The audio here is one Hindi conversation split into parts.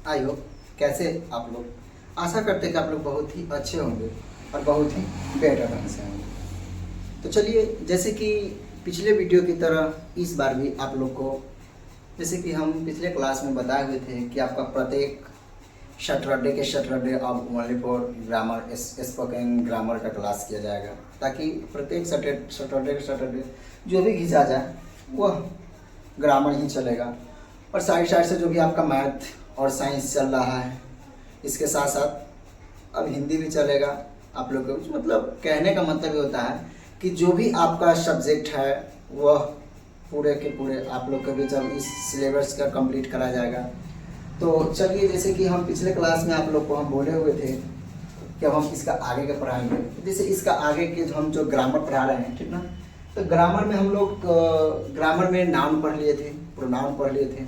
आई होप कैसे आप लोग, आशा करते हैं कि आप लोग बहुत ही अच्छे होंगे और बहुत ही बेटर ढंग से होंगे। तो चलिए, जैसे कि पिछले वीडियो की तरह इस बार भी आप लोग को, जैसे कि हम पिछले क्लास में बताए हुए थे कि आपका प्रत्येक सैटरडे अब only for grammar spoken grammar का क्लास किया जाएगा, ताकि प्रत्येक सैटरडे जो भी घिंचा जाए वह ग्रामर ही चलेगा। और साइड से जो भी आपका मैथ और साइंस चल रहा है, इसके साथ साथ अब हिंदी भी चलेगा आप लोग को। मतलब कहने का मतलब ये होता है कि जो भी आपका सब्जेक्ट है वह पूरे के पूरे आप लोग के भी जब इस सिलेबस का कंप्लीट करा जाएगा। तो चलिए, जैसे कि हम पिछले क्लास में आप लोग को हम बोले हुए थे कि अब हम इसका आगे का पढ़ाएंगे। जैसे इसका आगे के हम जो ग्रामर पढ़ा रहे हैं, ठीक ना। तो ग्रामर में हम लोग ग्रामर में नाउन पढ़ लिए थे, प्रोनाउन पढ़ लिए थे।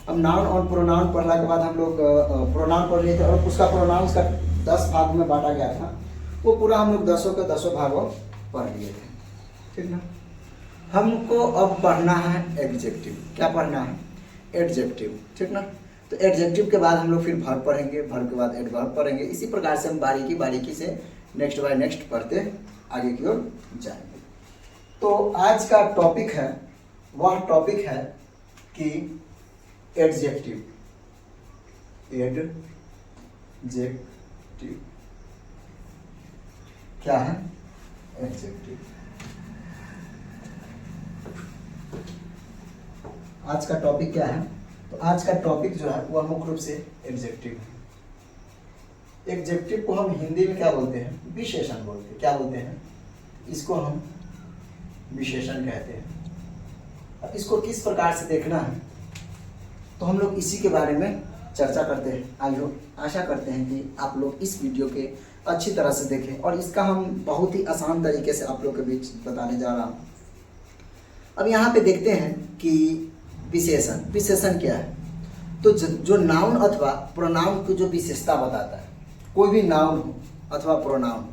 अब नाउन और प्रोनाउन पढ़ने के बाद हम लोग प्रोनाउन पढ़ लिए थे और उसका प्रोनाउंस का 10 भाग में बांटा गया था। वो पूरा हम लोग 10 के 10 भागों पढ़ लिए थे, ठीक ना। हमको अब पढ़ना है एडजेक्टिव। क्या पढ़ना है? एडजेक्टिव, ठीक ना। तो एडजेक्टिव के बाद हम लोग फिर वर्ब पढ़ेंगे, वर्ब के बाद एडवर्ब पढ़ेंगे। इसी प्रकार से हम बारीकी से नेक्स्ट बाय नेक्स्ट पढ़ते आगे की ओर जाएंगे। तो आज का टॉपिक है, वह टॉपिक है कि एडजेक्टिव। एडजेक्टिव क्या है? एडजेक्टिव आज का टॉपिक क्या है? तो आज का टॉपिक जो है वह मुख्य रूप से एडजेक्टिव है। एडजेक्टिव को हम हिंदी में क्या बोलते हैं? विशेषण बोलते हैं। क्या बोलते हैं? इसको हम विशेषण कहते हैं। अब इसको किस प्रकार से देखना है तो हम लोग इसी के बारे में चर्चा करते हैं। आशा करते हैं कि आप लोग इस वीडियो के अच्छी तरह से देखें और इसका हम बहुत ही आसान तरीके से आप लोग के बीच बताने जा रहा हूँ। अब यहाँ पे देखते हैं कि विशेषण क्या है? तो जो नाउन अथवा प्रोनाउन की जो विशेषता बताता है, कोई भी नाउन हो अथवा प्रोनाउन,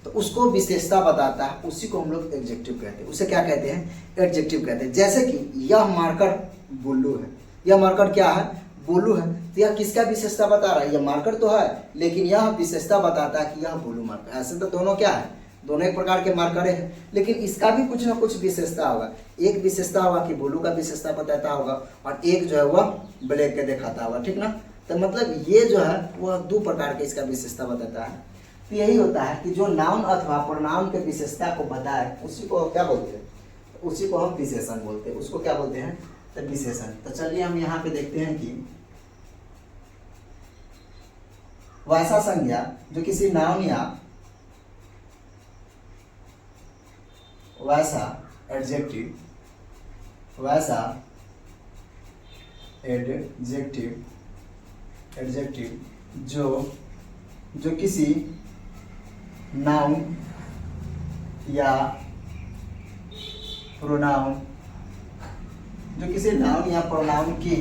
तो उसको विशेषता बताता है, उसी को हम लोग एडजेक्टिव कहते हैं। उसे क्या कहते हैं? एडजेक्टिव कहते हैं। जैसे कि यह मार्कर बुल्लू है। यह मार्कर क्या है? बुल्लू है। तो यह किसका विशेषता बता रहा है? यह मार्कर तो है, लेकिन यह विशेषता बताता है कि यह ब्लू मार्कर। ऐसे तो दोनों क्या है? दोनों एक प्रकार के मार्कर हैं, लेकिन इसका भी कुछ ना कुछ विशेषता होगा। एक विशेषता होगा कि ब्लू का विशेषता बताता होगा और एक जो है वह ब्लैक के दिखाता होगा, ठीक ना। तो मतलब ये जो है वह 2 प्रकार के इसका विशेषता बताता है। तो यही होता है कि जो नाउन अथवा प्रोनाउन के विशेषता को बताए उसी को क्या बोलते हैं? उसी को हम विशेषण बोलते हैं। उसको क्या बोलते हैं? तो विशेषण। तो चलिए हम यहाँ पे देखते हैं कि वैसा संज्ञा जो किसी नाउन या वैसा एडजेक्टिव जो किसी नाउन या प्रोनाउन की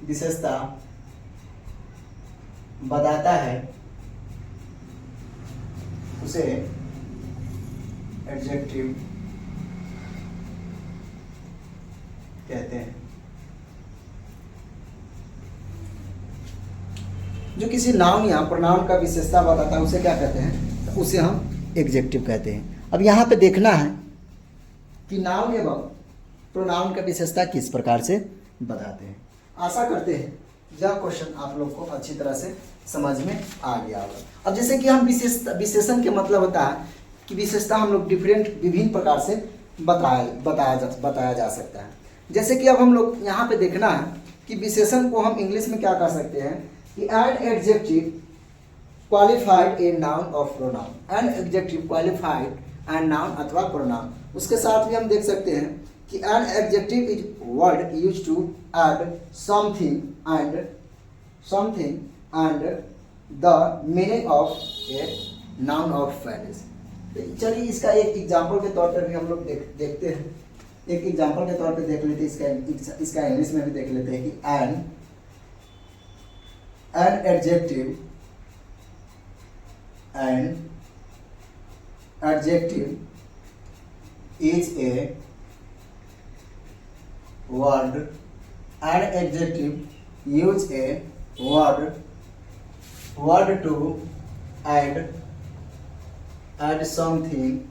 विशेषता बताता है, उसे एडजेक्टिव कहते हैं। जो किसी नाउन या प्रोनाउन का विशेषता बताता है उसे क्या कहते हैं? तो उसे हम एडजेक्टिव कहते हैं। अब यहाँ पे देखना है कि नाउन एवं प्रोनाउन का विशेषता किस प्रकार से बताते हैं। आशा करते हैं यह क्वेश्चन आप लोग को अच्छी तरह से समझ में आ गया होगा। अब जैसे कि हम विशेषण के मतलब होता है कि विशेषता हम लोग विभिन्न प्रकार से बताया जा सकता है। जैसे कि अब हम लोग यहाँ पे देखना है कि विशेषण को हम इंग्लिश में क्या कर सकते हैं कि an adjective qualified a noun of pronoun. An adjective qualified and noun अथवा प्रोनाउन। उसके साथ भी हम देख सकते हैं कि an adjective is word used to add something and the meaning of a noun of phrase। चलिए इसका एक एग्जाम्पल के तौर पर भी हम लोग देखते हैं। एक एग्जाम्पल के तौर पे देख लेते हैं। इसका इंग्लिश में भी देख लेते हैं कि an adjective is a word, and adjective use a word to add something,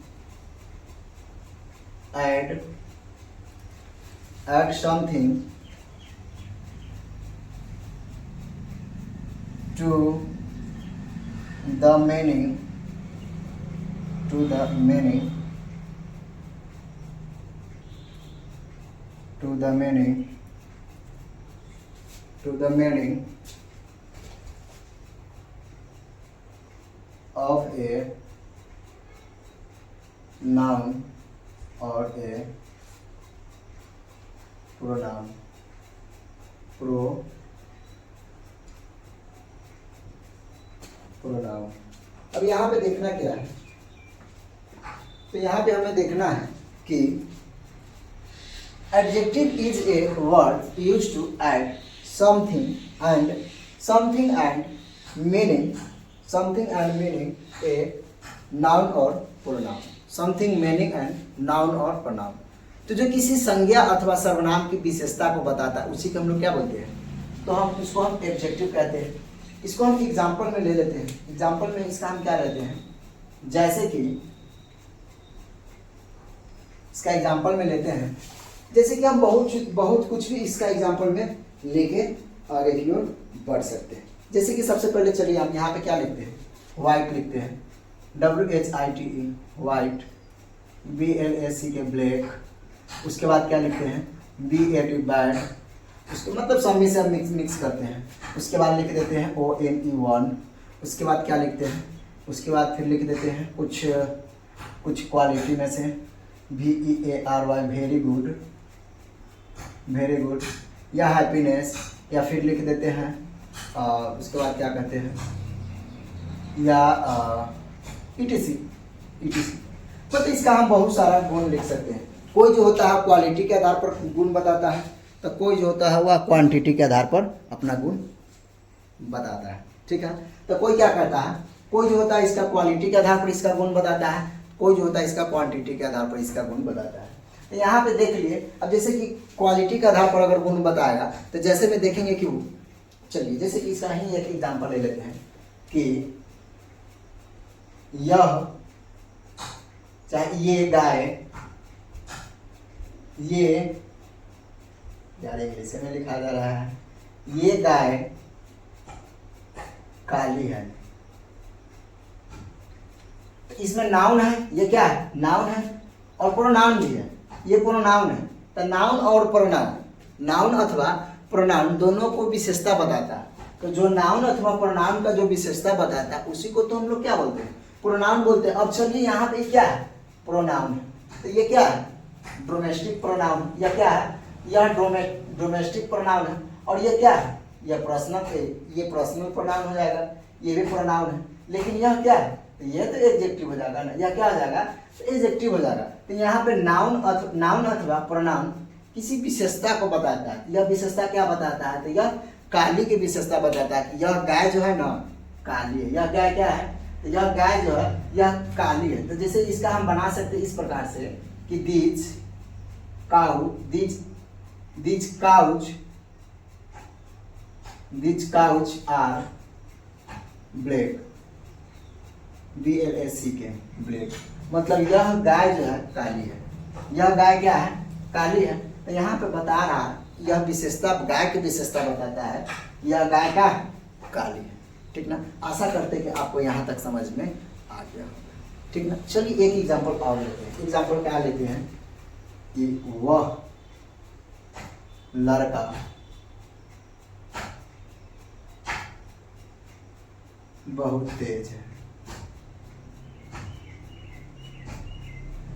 add something to the meaning, of a noun or a pronoun. pronoun. अब यहाँ पे देखना क्या है, तो यहाँ पे हमें देखना है कि adjective is a word used to add something and meaning a noun or pronoun. something meaning and noun or pronoun. तो जो किसी संज्ञा अथवा सर्वनाम की विशेषता को बताता है उसी को हम लोग क्या बोलते हैं, तो हम इसको हम एडजेक्टिव कहते हैं. इसको हम एग्जाम्पल में ले लेते हैं. एग्जाम्पल में इसका हम क्या लेते हैं, जैसे कि इसका एग्जाम्पल में लेते हैं, जैसे कि हम बहुत कुछ भी इसका एग्जाम्पल में लेके आगे की ओर बढ़ सकते हैं. जैसे कि सबसे पहले चलिए हम यहाँ पे क्या लिखते हैं, वाइट लिखते हैं, WHITE वाइट, BLACK ब्लैक. उसके बाद क्या लिखते हैं, BAD बैड. उसको मतलब सब से हम मिक्स करते हैं. उसके बाद लिख देते हैं ONE वन. उसके बाद क्या लिखते हैं, उसके बाद फिर लिख देते हैं कुछ क्वालिटी में से VEARY वेरी गुड या हैप्पीनेस, या फिर लिख देते हैं उसके बाद क्या कहते हैं, या ETC. मतलब इसका हम बहुत सारा गुण लिख सकते हैं. कोई जो होता है क्वालिटी के आधार पर गुण बताता है, तो कोई जो होता है वह क्वांटिटी के आधार पर अपना गुण बताता है. ठीक है, तो कोई क्या करता है, कोई जो होता है इसका क्वालिटी के आधार पर इसका गुण बताता है, कोई जो होता है इसका क्वांटिटी के आधार पर इसका गुण बताता है. तो यहाँ पे देख लिए, अब जैसे कि क्वालिटी के आधार पर अगर गुण बताएगा तो जैसे में देखेंगे कि वो, चलिए जैसे कि इसका ही एक एग्जांपल ले लेते हैं कि यह, चाहे ये गाय, ये यार इंग्लिश में लिखा जा रहा है, ये गाय काली है. इसमें नाउन है, ये क्या है, नाउन है, और प्रोनाउन भी है, ये प्रोनाउन है. तो नाउन और प्रोनाउन, नाउन अथवा प्रोनाउन दोनों को विशेषता बताता है. तो जो नाउन अथवा प्रोनाउन का जो विशेषता बताता है उसी को तो हम लोग क्या बोलते हैं, प्रोनाउन बोलते हैं. अब चलिए यहाँ पे क्या है, प्रोनाउन है. तो ये क्या है, डोमेस्टिक प्रोनाउन. या क्या है, यह डोमेस्टिक प्रोनाउन है. और ये क्या है, यह पर्सनल प्रोनाउन हो जाएगा, ये भी प्रोनाउन है. लेकिन यह क्या है, ये तो एडजेक्टिव हो जाएगा ना, या क्या हो जाएगा, तो एडजेक्टिव हो जाएगा. तो यहाँ पे नाउन अथवा प्रोनाउन किसी विशेषता को बताता है. यह विशेषता क्या बताता है, तो यह काली की विशेषता बताता है कि यह गाय जो है ना काली है. यह गाय क्या है, तो यह गाय जो है यह काली है. तो जैसे इसका हम बना सकते हैं इस प्रकार से कि these cows are black, BLACK black. मतलब यह गाय जो है काली है. यह गाय क्या है, काली है. तो यहाँ पे बता रहा है, यह विशेषता गाय की विशेषता बताता है, यह गाय का काली है. ठीक ना, आशा करते हैं कि आपको यहाँ तक समझ में आ गया. ठीक ना, चलिए एक एग्जांपल और लेते हैं. एग्जांपल क्या लेते हैं कि वह लड़का बहुत तेज है.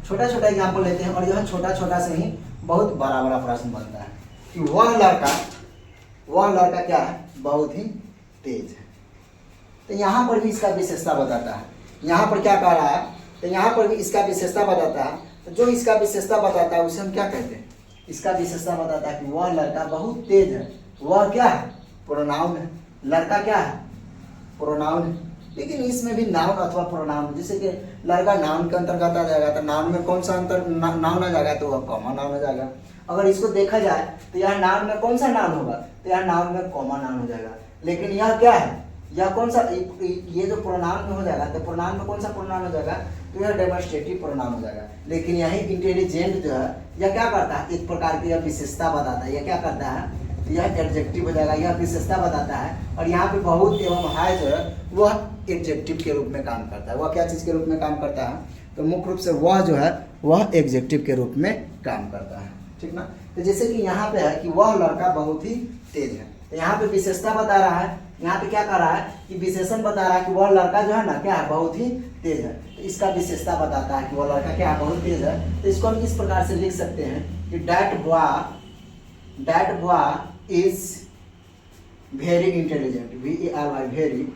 छोटा छोटा एग्जाम्पल लेते हैं और यह छोटा छोटा से ही बहुत बड़ा बड़ा प्रश्न बनता है कि वह लड़का क्या है, बहुत ही तेज है. तो यहाँ पर भी इसका विशेषता बताता है. यहाँ पर क्या कह रहा है, तो यहाँ पर भी इसका विशेषता बताता है. तो जो इसका विशेषता बताता है उसे हम क्या कहते हैं, इसका विशेषता बताता है कि वह लड़का बहुत तेज है. वह क्या है, प्रोनाउन है. लड़का क्या है, प्रोनाउन है. लेकिन इसमें भी नाउन अथवा प्रोनाउन, जैसे कि लड़का नाउन के अंतर्गत आ जाएगा तो नाउन में कौन सा अंतर नाउन आ जाएगा, तो वह कॉमन नाउन आ जाएगा. अगर इसको देखा जाए तो यहाँ नाउन में कौन सा नाउन होगा, तो यहाँ नाउन में कॉमन नाउन हो जाएगा। लेकिन यह क्या है, यह कौन सा, ये जो प्रोनाउन में हो जाएगा तो प्रोनाउन में कौन सा प्रोनाउन हो जाएगा, तो यह डेमोन्स्ट्रेटिव प्रोनाउन हो जाएगा। लेकिन यही इंटेलिजेंट जो है यह क्या करता है, एक प्रकार की यह विशेषता बताता है। यह क्या करता है, यह एडजेक्टिव हो जाएगा, यह विशेषता बताता है। और यहाँ पे बहुत एवं है जो है वह एडजेक्टिव के रूप में काम करता है। वह क्या चीज़ के रूप में काम करता है, तो मुख्य रूप से वह जो है वह एडजेक्टिव के रूप में काम करता है, ठीक ना। तो जैसे कि यहाँ पे है कि वह लड़का बहुत ही तेज है, तो यहाँ पे विशेषता बता रहा है, यहाँ पे क्या कर रहा है कि विशेषण बता रहा है कि वह लड़का जो है ना क्या है, बहुत ही तेज है। तो इसका विशेषता बताता है कि वह लड़का क्या है, बहुत तेज है। तो इसको हम इस प्रकार से लिख सकते हैं कि that boy is very intelligent, VERY, very,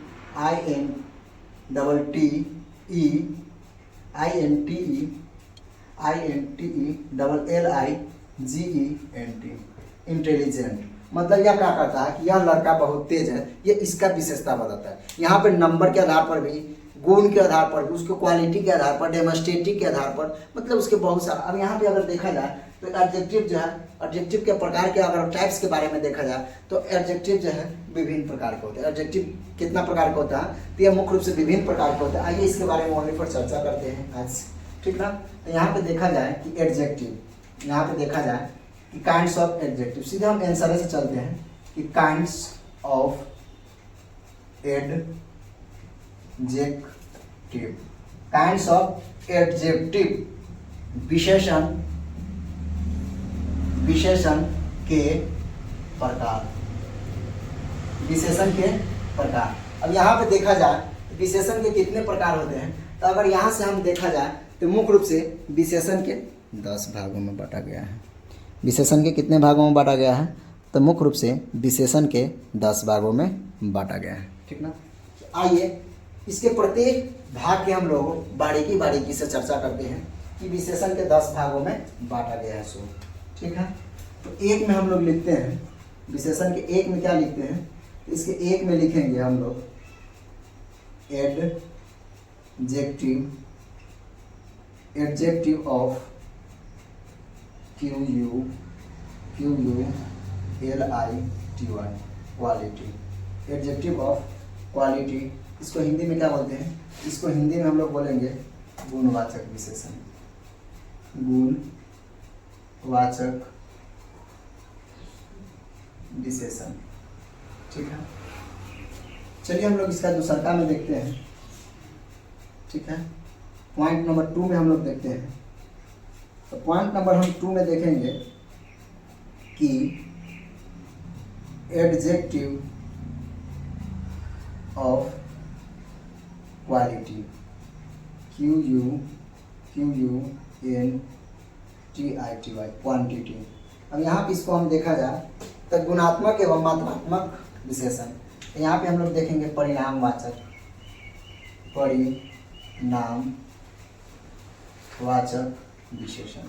INTELLIGENT, intelligent. मतलब यह क्या करता है कि यह लड़का बहुत तेज है, ये इसका विशेषता बताता है। यहाँ पे नंबर के आधार पर भी, गुण के आधार पर भी, उसके क्वालिटी के आधार पर, डेमोन्स्ट्रेटिव के आधार पर, मतलब उसके बहुत सारा। अब यहाँ पे अगर देखा जाए तो एडजेक्टिव जो है, एडजेक्टिव के प्रकार के अगर टाइप्स के बारे में देखा जाए तो एडजेक्टिव जो है विभिन्न प्रकार के होते हैं। एडजेक्टिव कितना प्रकार का होता है, तो यह मुख्य रूप से विभिन्न प्रकार के होते हैं। आइए इसके बारे में ओनली पर चर्चा करते हैं आज, ठीक ना। तो यहाँ पे देखा जाए कि एडजेक्टिव, यहाँ पे देखा जाए कि काइंड्स ऑफ एडजेक्टिव, सीधे हम आंसर से चलते हैं कि kinds of adjective, kinds of adjective, विशेषण के प्रकार, विशेषण के प्रकार। अब यहाँ पे देखा जाए तो विशेषण के कितने प्रकार होते हैं, तो अगर यहाँ से हम देखा जाए तो मुख्य रूप से विशेषण के 10 भागों में बांटा गया है। विशेषण के कितने भागों में बांटा गया है, तो मुख्य रूप से विशेषण के 10 भागों में बांटा गया है, ठीक ना। आइए इसके प्रत्येक भाग के हम लोग बारीकी से चर्चा करते हैं कि विशेषण के 10 भागों में बांटा गया है सो, ठीक है। तो एक में हम लोग लिखते हैं, विशेषण के एक में क्या लिखते हैं, तो इसके एक में लिखेंगे हम लोग adjective of QULITY, quality, adjective of quality. इसको हिंदी में क्या बोलते हैं, इसको हिंदी में हम लोग बोलेंगे गुणवाचक विशेषण, गुणवाचक विशेषण, ठीक है। चलिए हम लोग इसका दूसरा में देखते हैं, ठीक है। पॉइंट नंबर 2 में हम लोग देखते हैं। तो पॉइंट नंबर हम 2 में देखेंगे कि adjective of quality, QUNTITY, quantity. अब यहाँ पे इसको हम देखा जाए तो गुणात्मक एवं मात्रात्मक विशेषण। यहाँ पे हम लोग देखेंगे परिणामवाचक, परिणामवाचक विशेषण।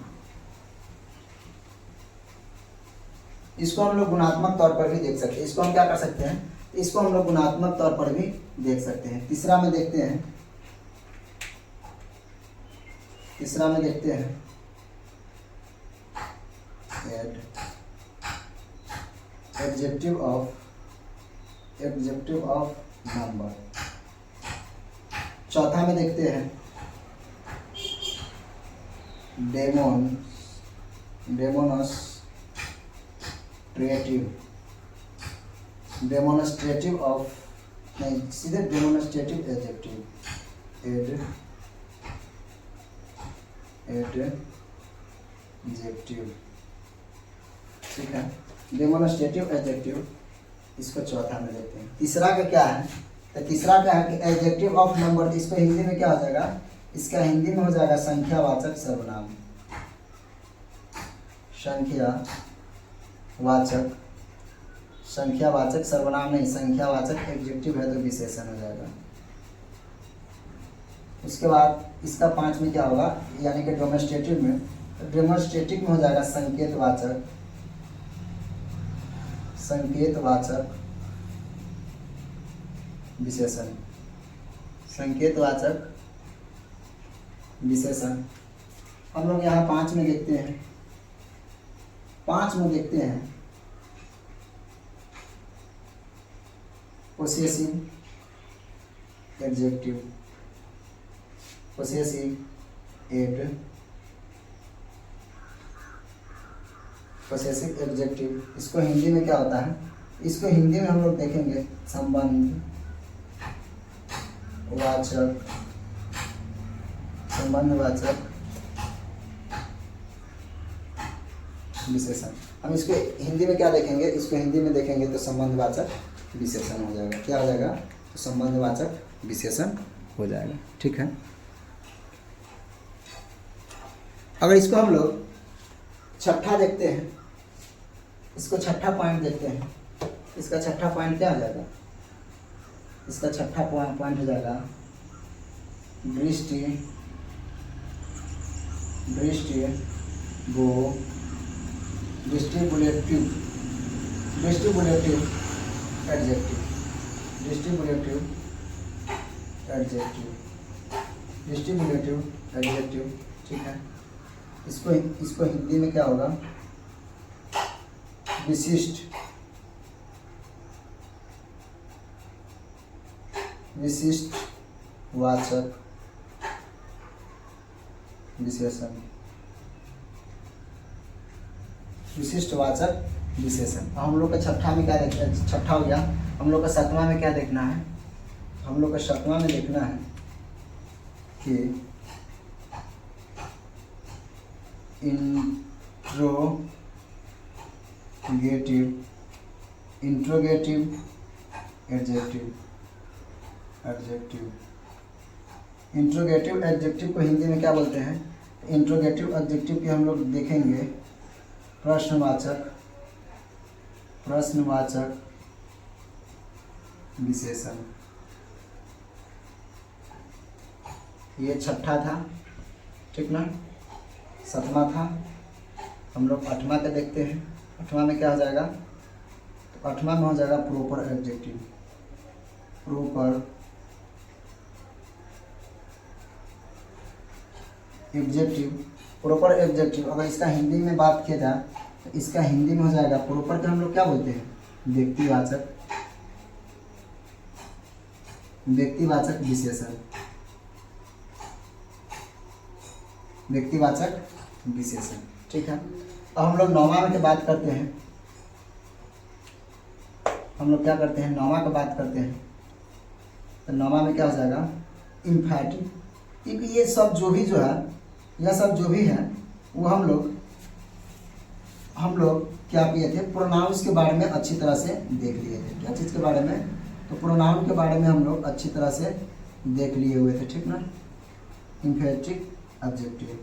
इसको हम लोग गुणात्मक तौर पर भी देख सकते हैं। इसको हम क्या कर सकते हैं, इसको हम लोग गुणात्मक तौर पर भी देख सकते हैं। तीसरा में देखते हैं, एडजेक्टिव ऑफ नंबर। चौथा में देखते हैं डेमोन्स्ट्रेटिव ऑफ, नहीं सीधे डेमोन्स्ट्रेटिव एडजेक्टिव, एडजेक्टिव, ठीक है। डेमोन्स्ट्रेटिव एडजेक्टिव, इसको चौथा में देखते हैं। तीसरा का क्या है, तो तीसरा क्या है कि एडजेक्टिव ऑफ नंबर। इसको हिंदी में क्या हो जाएगा, इसका हिंदी में हो जाएगा संख्यावाचक सर्वनाम, संख्यावाचक सर्वनाम नहीं, संख्यावाचक एडजेक्टिव है तो विशेषण हो जाएगा। उसके बाद इसका 5 में क्या होगा, यानी कि डेमोन्स्ट्रेटिव में हो जाएगा संकेतवाचक विशेषण, संकेतवाचक विशेषण। हम लोग यहाँ 5 में देखते हैं 5 में देखते हैं पोसेसिव एडजेक्टिव, पोसेसिव एडजेक्टिव, इसको हिंदी में क्या होता है, इसको हिंदी में हम लोग देखेंगे संबंध वाचक विशेषण। हम इसको हिंदी में क्या देखेंगे, इसको हिंदी में देखेंगे तो संबंधवाचक विशेषण हो जाएगा। क्या हो जाएगा, तो संबंधवाचक विशेषण हो जाएगा। ठीक है, अगर इसको हम लोग छठा देखते हैं, इसको छठा पॉइंट देखते हैं, इसका छठा पॉइंट क्या हो जाएगा, इसका छठा पॉइंट हो जाएगा दृष्टि डिस्ट्रीब्यूटिव एडजेक्टिव, डिस्ट्रीब्यूटिव एडजेक्टिव। ठीक है, इसको हिंदी में क्या होगा, विशिष्ट वाचक विशेषण, विशिष्ट वाचक विशेषण। हम लोग का छठा में क्या देखना, छठा हो गया। हम लोग का सातवां में क्या देखना है, हम लोग का सातवां में देखना है कि इंट्रोगेटिव एडजेक्टिव। इंट्रोगेटिव एडजेक्टिव को हिंदी में क्या बोलते हैं, इंट्रोगेटिव एडजेक्टिव की हम लोग देखेंगे प्रश्नवाचक विशेषण। ये छठा था, ठीक ना, सातवां था। हम लोग आठवां का देखते हैं। आठवां में क्या हो जाएगा, तो आठवां में हो जाएगा प्रॉपर एडजेक्टिव, प्रॉपर एडजेक्टिव। अगर इसका हिंदी में बात किया जाए तो इसका हिंदी में हो जाएगा प्रॉपर का हम लोग क्या बोलते हैं, व्यक्तिवाचक विशेषण, व्यक्तिवाचक विशेषण। ठीक है, अब हम लोग नौवां में की बात करते हैं। हम लोग क्या करते हैं, नौवां का बात करते हैं। तो नौवां में क्या हो जाएगा, इम्फैटिक। क्योंकि ये सब जो भी जो है, यह सब जो भी है वो हम लोग क्या किए थे, प्रोनाउंस के बारे में अच्छी तरह से देख लिए थे। क्या चीज़ के बारे में, तो प्रोनाउन के बारे में हम लोग अच्छी तरह से देख लिए हुए थे। ठीक ना, इम्फैटिक एडजेक्टिव,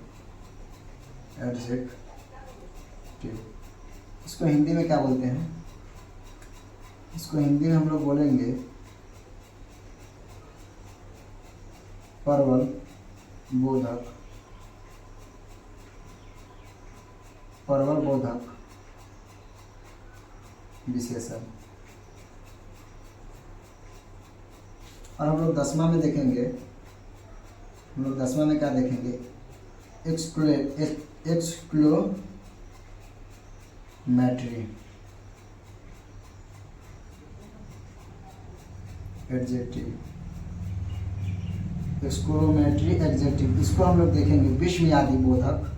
इसको हिंदी में क्या बोलते हैं, इसको हिंदी में हम लोग बोलेंगे प्रबल बोधक विशेषण। और हम लोग 10वां में देखेंगे, हम लोग 10वां में क्या देखेंगे, एक्सक्लेमेटरी एडजेक्टिव, एक्सक्लेमेटरी एडजेक्टिव। इसको हम लोग देखेंगे विस्मयादि बोधक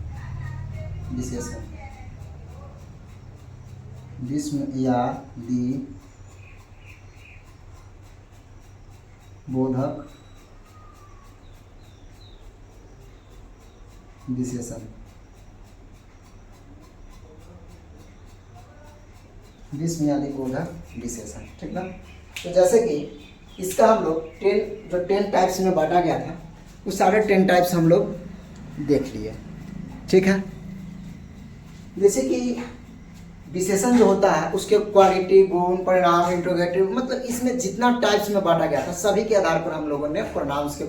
विशेषण, विस्मयादि बोधक विशेषण, विस्मयादि बोधक विशेषण। ठीक ना, तो जैसे कि इसका हम लोग 10 टाइप्स में बांटा गया था, वो सारे 10 टाइप्स हम लोग देख लिए। ठीक है, जैसे कि विशेषण जो होता है उसके क्वालिटी, गुण, परिणाम, इंट्रोगेटिव, मतलब इसमें जितना टाइप्स में बांटा गया था सभी के आधार पर हम लोगों ने प्रोनाउंस के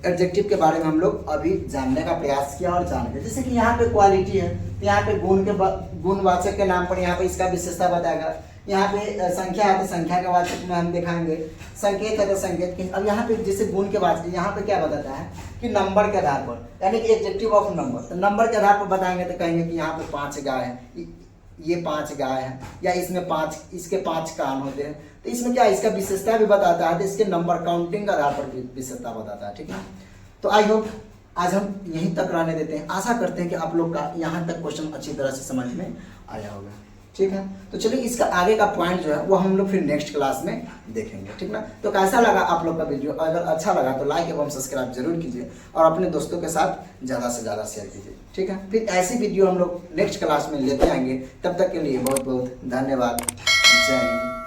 एडजेक्टिव के बारे में हम लोग अभी जानने का प्रयास किया और जान गए। जैसे कि यहाँ पे क्वालिटी है तो यहाँ पे गुणवाचक के नाम पर यहाँ पे इसका विशेषता बताएगा। यहाँ पे संख्या है तो संख्या के वाचक में हम दिखाएंगे, संकेत है तो संकेत के। अब यहाँ पे जैसे गुण के वाचक, यहाँ पे क्या बताता है कि नंबर के आधार पर, यानी कि एडजेक्टिव ऑफ नंबर, तो नंबर के आधार पर बताएंगे तो कहेंगे कि यहाँ पे 5 गाय है, ये 5 गाय है, या इसमें 5, इसके 5 कान होते हैं। तो इसमें क्या है, इसका विशेषता भी बताता है, तो इसके नंबर काउंटिंग के आधार पर भी विशेषता बताता है, ठीक है। तो आई होप आज हम यहीं तक रहने देते हैं। आशा करते हैं कि आप लोग का यहाँ तक क्वेश्चन अच्छी तरह से समझ में आया होगा, ठीक है। तो चलिए इसका आगे का पॉइंट जो है वो हम लोग फिर नेक्स्ट क्लास में देखेंगे, ठीक ना। तो कैसा लगा आप लोग का वीडियो, अगर अच्छा लगा तो लाइक एवं सब्सक्राइब जरूर कीजिए और अपने दोस्तों के साथ ज़्यादा से ज़्यादा शेयर कीजिए, ठीक है। फिर ऐसी वीडियो हम लोग नेक्स्ट क्लास में लेते आएंगे। तब तक के लिए बहुत बहुत धन्यवाद। जय हिंद।